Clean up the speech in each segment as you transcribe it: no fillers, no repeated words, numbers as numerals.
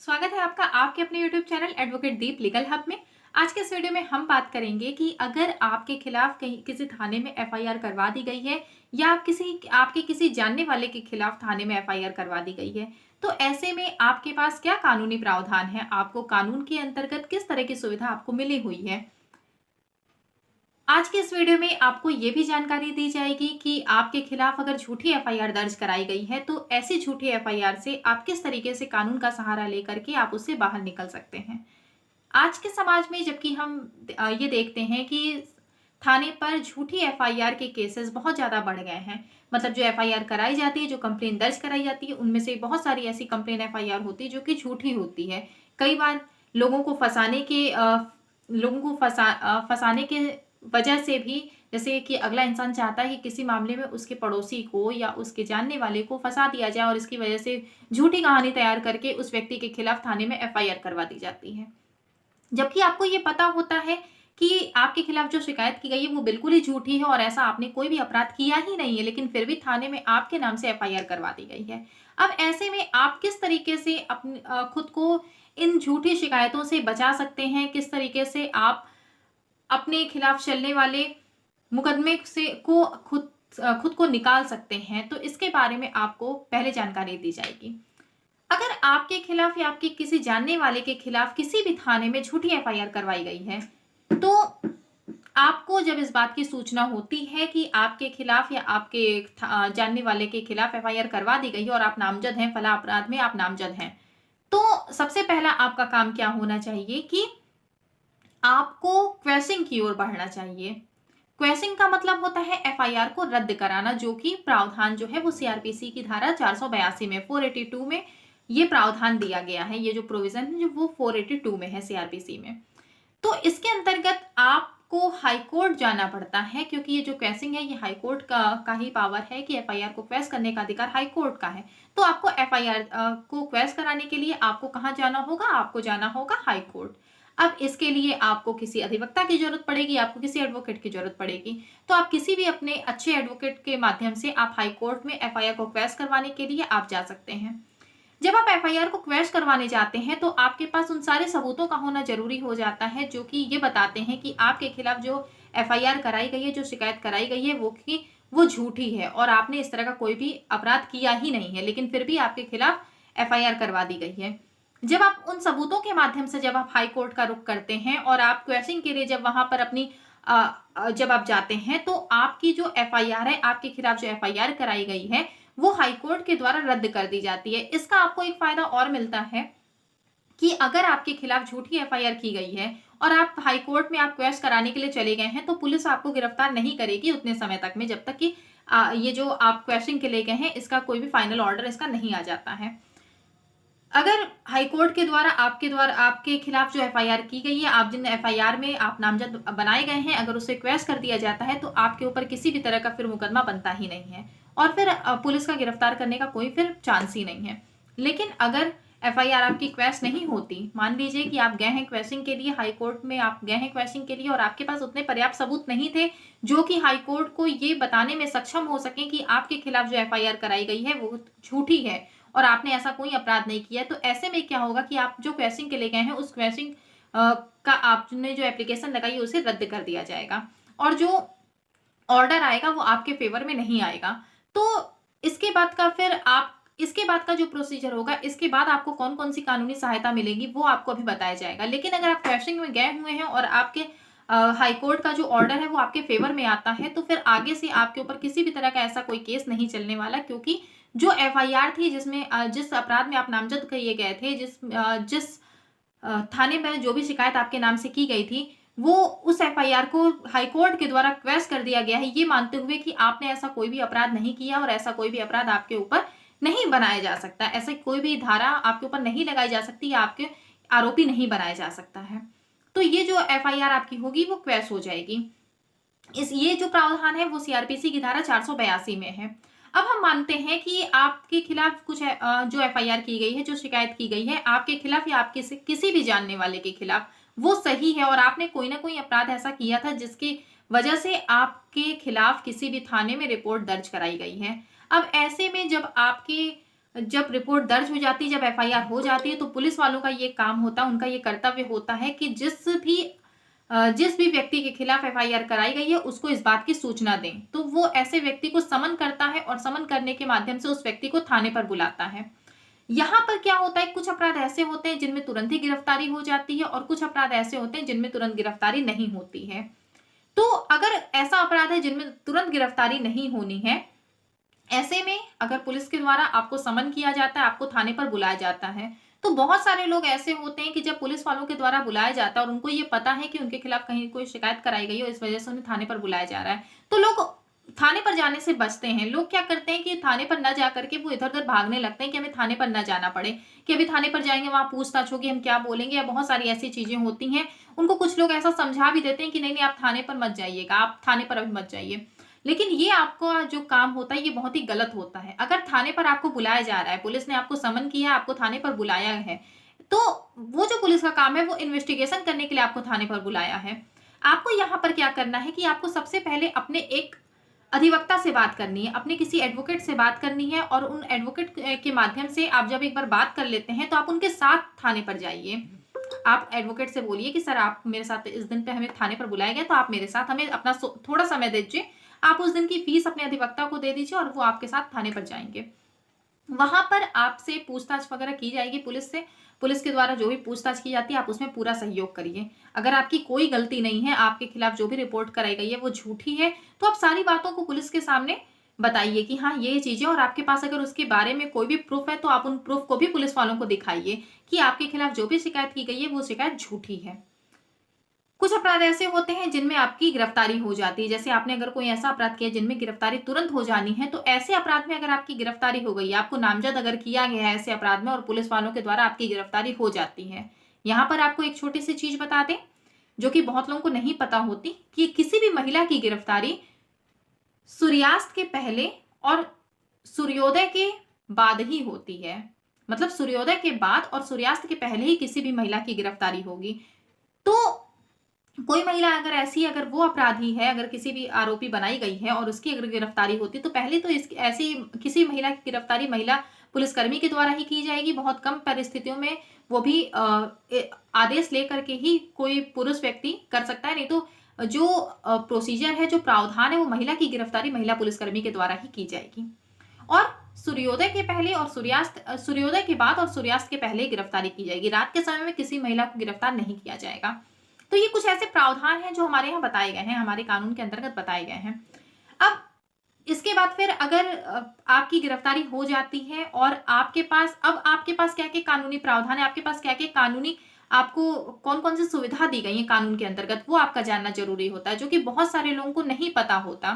स्वागत है आपका आपके अपने YouTube चैनल एडवोकेट दीप लीगल हब में। आज के इस वीडियो में हम बात करेंगे कि अगर आपके खिलाफ कहीं किसी थाने में एफआईआर करवा दी गई है या आपके किसी जानने वाले के खिलाफ थाने में एफआईआर करवा दी गई है, तो ऐसे में आपके पास क्या कानूनी प्रावधान है, आपको कानून के अंतर्गत किस तरह की सुविधा आपको मिली हुई है। आज के इस वीडियो में आपको ये भी जानकारी दी जाएगी कि आपके खिलाफ अगर झूठी एफआईआर दर्ज कराई गई है तो ऐसी झूठी एफआईआर से आप किस तरीके से कानून का सहारा लेकर के आप उससे बाहर निकल सकते हैं। आज के समाज में जबकि हम ये देखते हैं कि थाने पर झूठी एफआईआर के केसेस बहुत ज़्यादा बढ़ गए हैं। मतलब जो एफआईआर कराई जाती है, जो कंप्लेन दर्ज कराई जाती है, उनमें से बहुत सारी ऐसी कंप्लेन एफआईआर होती है जो कि झूठी होती है। कई बार लोगों को फंसाने के वजह से भी, जैसे कि अगला इंसान चाहता है कि किसी मामले में उसके पड़ोसी को या उसके जानने वाले को फंसा दिया जाए और इसकी वजह से झूठी कहानी तैयार करके उस व्यक्ति के खिलाफ थाने में एफआईआर करवा दी जाती है। जबकि आपको ये पता होता है कि आपके खिलाफ जो शिकायत की गई है वो बिल्कुल ही झूठी है और ऐसा आपने कोई भी अपराध किया ही नहीं है, लेकिन फिर भी थाने में आपके नाम से एफआईआर करवा दी गई है। अब ऐसे में आप किस तरीके से खुद को इन झूठी शिकायतों से बचा सकते हैं, किस तरीके से आप अपने खिलाफ चलने वाले मुकदमे से खुद को निकाल सकते हैं, तो इसके बारे में आपको पहले जानकारी दी जाएगी। अगर आपके खिलाफ या आपके किसी जानने वाले के खिलाफ किसी भी थाने में झूठी एफआईआर करवाई गई है, तो आपको जब इस बात की सूचना होती है कि आपके खिलाफ या आपके जानने वाले के खिलाफ एफआईआर करवा दी गई है और आप नामजद हैं, फला अपराध में आप नामजद हैं, तो सबसे पहला आपका काम क्या होना चाहिए कि आपको क्वेशिंग की ओर बढ़ना चाहिए। क्वेशिंग का मतलब होता है एफआईआर को रद्द कराना, जो कि प्रावधान जो है वो सीआरपीसी की धारा 482 में 482 में ये प्रावधान दिया गया है। ये जो प्रोविजन है जो वो 482 में है सीआरपीसी में। तो इसके अंतर्गत आपको हाईकोर्ट जाना पड़ता है, क्योंकि ये जो क्वेशिंग है ये हाईकोर्ट का ही पावर है कि एफआईआर को क्वेश करने का अधिकार हाईकोर्ट का है। तो आपको एफआईआर को क्वेश कराने के लिए आपको कहाँ जाना होगा? आपको जाना होगा हाईकोर्ट। अब इसके लिए आपको किसी अधिवक्ता की जरूरत पड़ेगी, आपको किसी एडवोकेट की जरूरत पड़ेगी। तो आप किसी भी अपने अच्छे एडवोकेट के माध्यम से आप हाईकोर्ट में एफआईआर को क्वेश करवाने के लिए आप जा सकते हैं। जब आप एफआईआर को क्वेश करवाने जाते हैं तो आपके पास उन सारे सबूतों का होना जरूरी हो जाता है जो कि ये बताते हैं कि आपके खिलाफ जो एफआईआर कराई गई है, जो शिकायत कराई गई है, वो झूठी है और आपने इस तरह का कोई भी अपराध किया ही नहीं है, लेकिन फिर भी आपके खिलाफ एफआईआर करवा दी गई है। जब आप उन सबूतों के माध्यम से जब आप हाईकोर्ट का रुख करते हैं और आप क्वेशिंग के लिए जब वहां पर जब आप जाते हैं, तो आपकी जो एफआईआर है, आपके खिलाफ जो एफआईआर कराई गई है, वो हाईकोर्ट के द्वारा रद्द कर दी जाती है। इसका आपको एक फायदा और मिलता है कि अगर आपके खिलाफ झूठी एफआईआर की गई है और आप हाईकोर्ट में आप क्वेश कराने के लिए चले गए हैं, तो पुलिस आपको गिरफ्तार नहीं करेगी उतने समय तक में, जब तक कि ये जो आप क्वेश्चन के लिए गए हैं इसका कोई भी फाइनल ऑर्डर इसका नहीं आ जाता है। अगर हाईकोर्ट के द्वारा आपके खिलाफ जो एफआईआर की गई है, आप जिन एफआईआर में आप नामजद बनाए गए हैं, अगर उसे क्वेश कर दिया जाता है तो आपके ऊपर किसी भी तरह का फिर मुकदमा बनता ही नहीं है और फिर पुलिस का गिरफ्तार करने का कोई फिर चांस ही नहीं है। लेकिन अगर एफआईआर आपकी क्वेश नहीं होती, मान लीजिए कि आप गए हैं क्वेशिंग के लिए, हाईकोर्ट में आप गए हैं क्वेशिंग के लिए और आपके पास उतने पर्याप्त सबूत नहीं थे जो कि हाईकोर्ट को ये बताने में सक्षम हो सके कि आपके खिलाफ जो एफआईआर कराई गई है वो झूठी है और आपने ऐसा कोई अपराध नहीं किया, तो ऐसे में क्या होगा कि आप जो क्वेशिंग के लिए गए हैं उस क्वेशिंग का आपने जो एप्लीकेशन लगाई है उसे रद्द कर दिया जाएगा और जो ऑर्डर आएगा वो आपके फेवर में नहीं आएगा। तो इसके बाद का जो प्रोसीजर होगा, इसके बाद आपको कौन कौन सी कानूनी सहायता मिलेगी वो आपको अभी बताया जाएगा। लेकिन अगर आप क्वेश्चन में गए हुए हैं और आपके हाईकोर्ट का जो ऑर्डर है वो आपके फेवर में आता है, तो फिर आगे से आपके ऊपर किसी भी तरह का ऐसा कोई केस नहीं चलने वाला, क्योंकि जो एफआईआर थी जिसमें जिस अपराध में आप नामजद किए गए थे, जिस थाने में जो भी शिकायत आपके नाम से की गई थी, वो उस एफआईआर को हाईकोर्ट के द्वारा क्वेश कर दिया गया है, ये मानते हुए कि आपने ऐसा कोई भी अपराध नहीं किया और ऐसा कोई भी अपराध आपके ऊपर नहीं बनाया जा सकता, ऐसे कोई भी धारा आपके ऊपर नहीं लगाई जा सकती या आपके आरोपी नहीं बनाया जा सकता है। तो ये जो एफआईआर आपकी होगी वो क्वेश हो जाएगी। ये जो प्रावधान है वो सीआरपीसी की धारा 482 में है। अब हम मानते हैं कि आपके खिलाफ कुछ जो एफआईआर की गई है, जो शिकायत की गई है आपके खिलाफ या आपके किसी भी जानने वाले के खिलाफ, वो सही है और आपने कोई ना कोई अपराध ऐसा किया था जिसकी वजह से आपके खिलाफ किसी भी थाने में रिपोर्ट दर्ज कराई गई है। अब ऐसे में जब आपके जब रिपोर्ट दर्ज हो जाती है, जब एफआईआर हो जाती है, तो पुलिस वालों का ये काम होता है, उनका ये कर्तव्य होता है कि जिस भी व्यक्ति के खिलाफ एफआईआर कराई गई है उसको इस बात की सूचना दें। तो वो ऐसे व्यक्ति को समन करता है और समन करने के माध्यम से उस व्यक्ति को थाने पर बुलाता है। यहाँ पर क्या होता है, कुछ अपराध ऐसे होते हैं जिनमें तुरंत ही गिरफ्तारी हो जाती है और कुछ अपराध ऐसे होते हैं जिनमें तुरंत गिरफ्तारी नहीं होती है। तो अगर ऐसा अपराध है जिनमें तुरंत गिरफ्तारी नहीं होनी है, ऐसे में अगर पुलिस के द्वारा आपको समन किया जाता है, आपको थाने पर बुलाया जाता है, तो बहुत सारे लोग ऐसे होते हैं कि जब पुलिस वालों के द्वारा बुलाया जाता है और उनको ये पता है कि उनके खिलाफ कहीं कोई शिकायत कराई गई है और इस वजह से उन्हें थाने पर बुलाया जा रहा है, तो लोग थाने पर जाने से बचते हैं। लोग क्या करते हैं कि थाने पर न जा करके वो इधर उधर भागने लगते हैं कि हमें थाने पर न जाना पड़े, कि अभी थाने पर जाएंगे वहां पूछताछ होगी, हम क्या बोलेंगे, या बहुत सारी ऐसी चीजें होती हैं। उनको कुछ लोग ऐसा समझा भी देते हैं कि नहीं नहीं, आप थाने पर मत जाइएगा, आप थाने पर अभी मत जाइए। लेकिन ये आपका जो काम होता है ये बहुत ही गलत होता है। अगर थाने पर आपको बुलाया जा रहा है, पुलिस ने आपको समन किया, आपको थाने पर बुलाया है, तो वो जो पुलिस का काम है वो इन्वेस्टिगेशन करने के लिए आपको थाने पर बुलाया है। आपको यहाँ पर क्या करना है कि आपको सबसे पहले अपने एक अधिवक्ता से बात करनी है, अपने किसी एडवोकेट से बात करनी है, और उन एडवोकेट के माध्यम से आप जब एक बार बात कर लेते हैं तो आप उनके साथ थाने पर जाइए। आप एडवोकेट से बोलिए कि सर आप मेरे साथ इस दिन पे हमें थाने पर बुलाया गया, तो आप मेरे साथ हमें अपना थोड़ा समय दीजिए, आप उस दिन की फीस अपने अधिवक्ता को दे दीजिए और वो आपके साथ थाने पर जाएंगे। वहां पर आपसे पूछताछ वगैरह की जाएगी पुलिस से। पुलिस के द्वारा जो भी पूछताछ की जाती है आप उसमें पूरा सहयोग करिए। अगर आपकी कोई गलती नहीं है, आपके खिलाफ जो भी रिपोर्ट कराई गई है वो झूठी है, तो आप सारी बातों को पुलिस के सामने बताइए कि हाँ ये चीजें, और आपके पास अगर उसके बारे में कोई भी प्रूफ है तो आप उन प्रूफ को भी पुलिस वालों को दिखाइए कि आपके खिलाफ जो भी शिकायत की गई है वो शिकायत झूठी है। कुछ अपराध ऐसे होते हैं जिनमें आपकी गिरफ्तारी हो जाती है। जैसे आपने अगर कोई ऐसा अपराध किया जिनमें गिरफ्तारी तुरंत हो जानी है, तो ऐसे अपराध में अगर आपकी गिरफ्तारी हो गई, आपको नामजद अगर किया गया है ऐसे अपराध में और पुलिस वालों के द्वारा आपकी गिरफ्तारी हो जाती है। यहाँ पर आपको एक छोटी सी चीज बता दें जो कि बहुत लोगों को नहीं पता होती, कि किसी भी महिला की गिरफ्तारी सूर्यास्त के पहले और सूर्योदय के बाद ही होती है। मतलब सूर्योदय के बाद और सूर्यास्त के पहले ही किसी भी महिला की गिरफ्तारी होगी। तो कोई महिला अगर ऐसी, अगर वो अपराधी है, अगर किसी भी आरोपी बनाई गई है और उसकी अगर गिरफ्तारी होती, तो पहले तो इस ऐसी किसी महिला की गिरफ्तारी महिला पुलिसकर्मी के द्वारा ही की जाएगी। बहुत कम परिस्थितियों में वो भी आदेश लेकर के ही कोई पुरुष व्यक्ति कर सकता है, नहीं तो जो प्रोसीजर है, जो प्रावधान है, वो महिला की गिरफ्तारी महिला पुलिसकर्मी के द्वारा ही की जाएगी। और सूर्योदय के पहले और सूर्योदय के बाद और सूर्यास्त के पहले गिरफ्तारी की जाएगी। रात के समय में किसी महिला को गिरफ्तार नहीं किया जाएगा। तो ये कुछ ऐसे प्रावधान हैं जो हमारे यहाँ बताए गए हैं, हमारे कानून के अंतर्गत बताए गए हैं। अब इसके बाद फिर अगर आपकी गिरफ्तारी हो जाती है और आपके पास क्या क्या कानूनी प्रावधान है, आपके पास क्या क्या कानूनी, आपको कौन कौन सी सुविधा दी गई है कानून के अंतर्गत, वो आपका जानना जरूरी होता है, जो कि बहुत सारे लोगों को नहीं पता होता।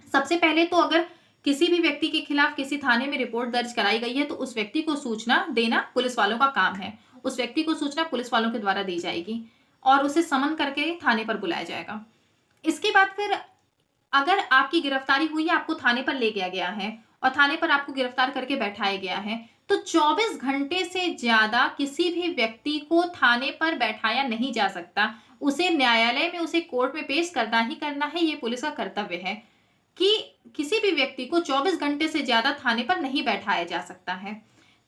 सबसे पहले तो अगर किसी भी व्यक्ति के खिलाफ किसी थाने में रिपोर्ट दर्ज कराई गई है तो उस व्यक्ति को सूचना देना पुलिस वालों का काम है। उस व्यक्ति को सूचना पुलिस वालों के द्वारा दी जाएगी और उसे समन करके थाने पर बुलाया जाएगा। इसके बाद फिर अगर आपकी गिरफ्तारी हुई है, आपको थाने पर ले गया गया है और थाने पर आपको गिरफ्तार करके बैठाया गया है, तो 24 घंटे से ज्यादा किसी भी व्यक्ति को थाने पर बैठाया नहीं जा सकता। उसे न्यायालय में, उसे कोर्ट में पेश करना ही करना है। ये पुलिस का कर्तव्य है कि किसी भी व्यक्ति को 24 घंटे से ज्यादा थाने पर नहीं बैठाया जा सकता है,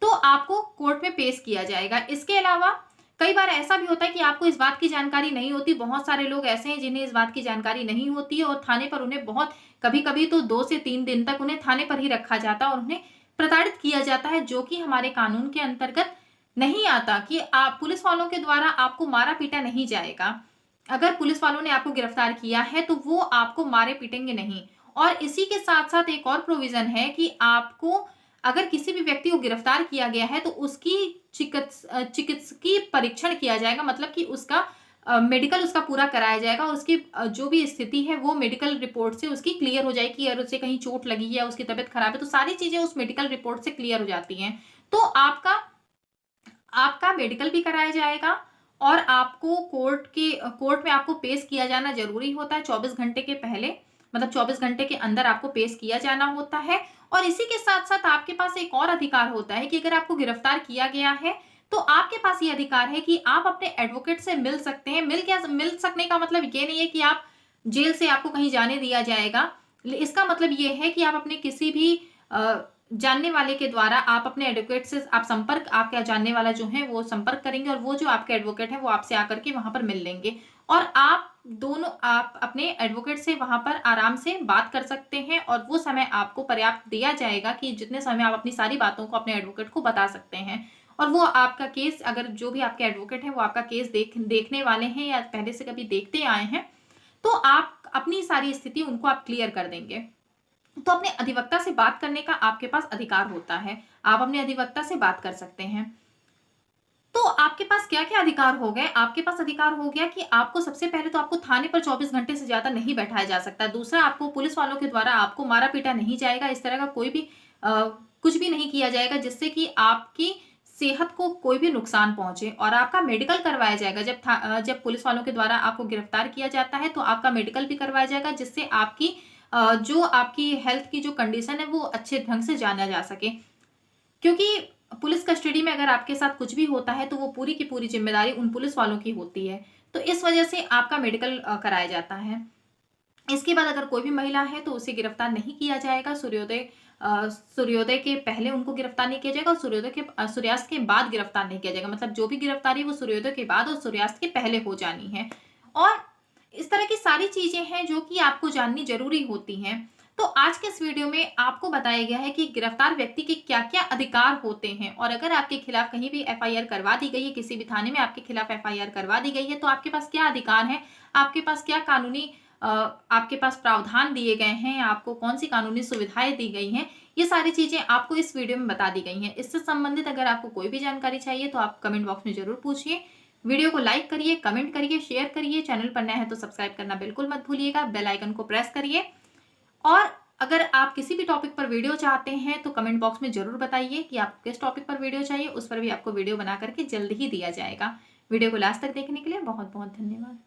तो आपको कोर्ट में पेश किया जाएगा। इसके अलावा कई बार ऐसा भी होता है कि आपको इस बात की जानकारी नहीं होती। बहुत सारे लोग ऐसे हैं जिन्हें इस बात की जानकारी नहीं होती है और थाने पर उन्हें बहुत, कभी कभी तो 2 से 3 दिन तक उन्हें थाने पर ही रखा जाता है और उन्हें प्रताड़ित किया जाता है, जो कि हमारे कानून के अंतर्गत नहीं आता। कि आप पुलिस वालों के द्वारा आपको मारा पीटा नहीं जाएगा। अगर पुलिस वालों ने आपको गिरफ्तार किया है तो वो आपको मारे पीटेंगे नहीं। और इसी के साथ साथ एक और प्रोविजन है कि आपको, अगर किसी भी व्यक्ति को गिरफ्तार किया गया है तो उसकी चिकित्सकीय परीक्षण किया जाएगा। मतलब कि उसका मेडिकल उसका पूरा कराया जाएगा और उसकी जो भी स्थिति है वो मेडिकल रिपोर्ट से उसकी क्लियर हो जाएगी। अगर उसे कहीं चोट लगी है, उसकी तबीयत खराब है, तो सारी चीजें उस मेडिकल रिपोर्ट से क्लियर हो जाती हैं। तो आपका मेडिकल भी कराया जाएगा और आपको कोर्ट में आपको पेश किया जाना जरूरी होता है 24 घंटे के पहले। मतलब 24 घंटे के अंदर आपको पेश किया जाना होता है। और इसी के साथ साथ आपके पास एक और अधिकार होता है कि अगर आपको गिरफ्तार किया गया है तो आपके पास ये अधिकार है कि आप अपने एडवोकेट से मिल सकते हैं। मिल सकने का मतलब ये नहीं है कि आप जेल से आपको कहीं जाने दिया जाएगा। इसका मतलब ये है कि आप अपने किसी भी जानने वाले के द्वारा आप अपने एडवोकेट से आप संपर्क, आपका जानने वाला जो है वो संपर्क करेंगे और वो जो आपके एडवोकेट है वो आपसे आकर के वहां पर मिल लेंगे और आप अपने एडवोकेट से वहां पर आराम से बात कर सकते हैं और वो समय आपको पर्याप्त दिया जाएगा कि जितने समय आप अपनी सारी बातों को अपने एडवोकेट को बता सकते हैं और वो आपका केस, अगर जो भी आपके एडवोकेट हैं वो आपका केस देखने वाले हैं या पहले से कभी देखते आए हैं, तो आप अपनी सारी स्थिति उनको आप क्लियर कर देंगे। तो अपने अधिवक्ता से बात करने का आपके पास अधिकार होता है, आप अपने अधिवक्ता से बात कर सकते हैं। तो आपके पास क्या क्या अधिकार हो गए? आपके पास अधिकार हो गया कि आपको सबसे पहले तो आपको थाने पर 24 घंटे से ज्यादा नहीं बैठाया जा सकता। दूसरा, आपको पुलिस वालों के द्वारा आपको मारा पीटा नहीं जाएगा, इस तरह का कोई भी कुछ भी नहीं किया जाएगा जिससे कि आपकी सेहत को कोई भी नुकसान पहुंचे और आपका मेडिकल करवाया जाएगा। जब पुलिस वालों के द्वारा आपको गिरफ्तार किया जाता है तो आपका मेडिकल भी करवाया जाएगा जिससे आपकी जो आपकी हेल्थ की जो कंडीशन है वो अच्छे ढंग से जाना जा सके, क्योंकि पुलिस कस्टडी में अगर आपके साथ कुछ भी होता है तो वो पूरी की पूरी जिम्मेदारी उन पुलिस वालों की होती है। तो इस वजह से आपका मेडिकल कराया जाता है। इसके बाद अगर कोई भी महिला है तो उसे गिरफ्तार नहीं किया जाएगा। सूर्योदय के पहले उनको गिरफ्तार नहीं किया जाएगा और सूर्यास्त के बाद गिरफ्तार नहीं किया जाएगा। मतलब जो भी गिरफ्तारी वो सूर्योदय के बाद और सूर्यास्त के पहले हो जानी है। और इस तरह की सारी चीजें हैं जो कि आपको जाननी जरूरी होती हैं। तो आज के इस वीडियो में आपको बताया गया है कि गिरफ्तार व्यक्ति के क्या क्या अधिकार होते हैं और अगर आपके खिलाफ कहीं भी एफआईआर करवा दी गई है, किसी भी थाने में आपके खिलाफ एफआईआर करवा दी गई है, तो आपके पास क्या अधिकार है, आपके पास क्या कानूनी आपके पास प्रावधान दिए गए हैं, आपको कौन सी कानूनी सुविधाएं दी गई हैं, ये सारी चीजें आपको इस वीडियो में बता दी गई हैं। इससे संबंधित अगर आपको कोई भी जानकारी चाहिए तो आप कमेंट बॉक्स में जरूर पूछिए। वीडियो को लाइक करिए, कमेंट करिए, शेयर करिए। चैनल पर नए हैं तो सब्सक्राइब करना बिल्कुल मत भूलिएगा, बेल आइकन को प्रेस करिए। और अगर आप किसी भी टॉपिक पर वीडियो चाहते हैं तो कमेंट बॉक्स में जरूर बताइए कि आपको किस टॉपिक पर वीडियो चाहिए, उस पर भी आपको वीडियो बना करके जल्द ही दिया जाएगा। वीडियो को लास्ट तक देखने के लिए बहुत बहुत धन्यवाद।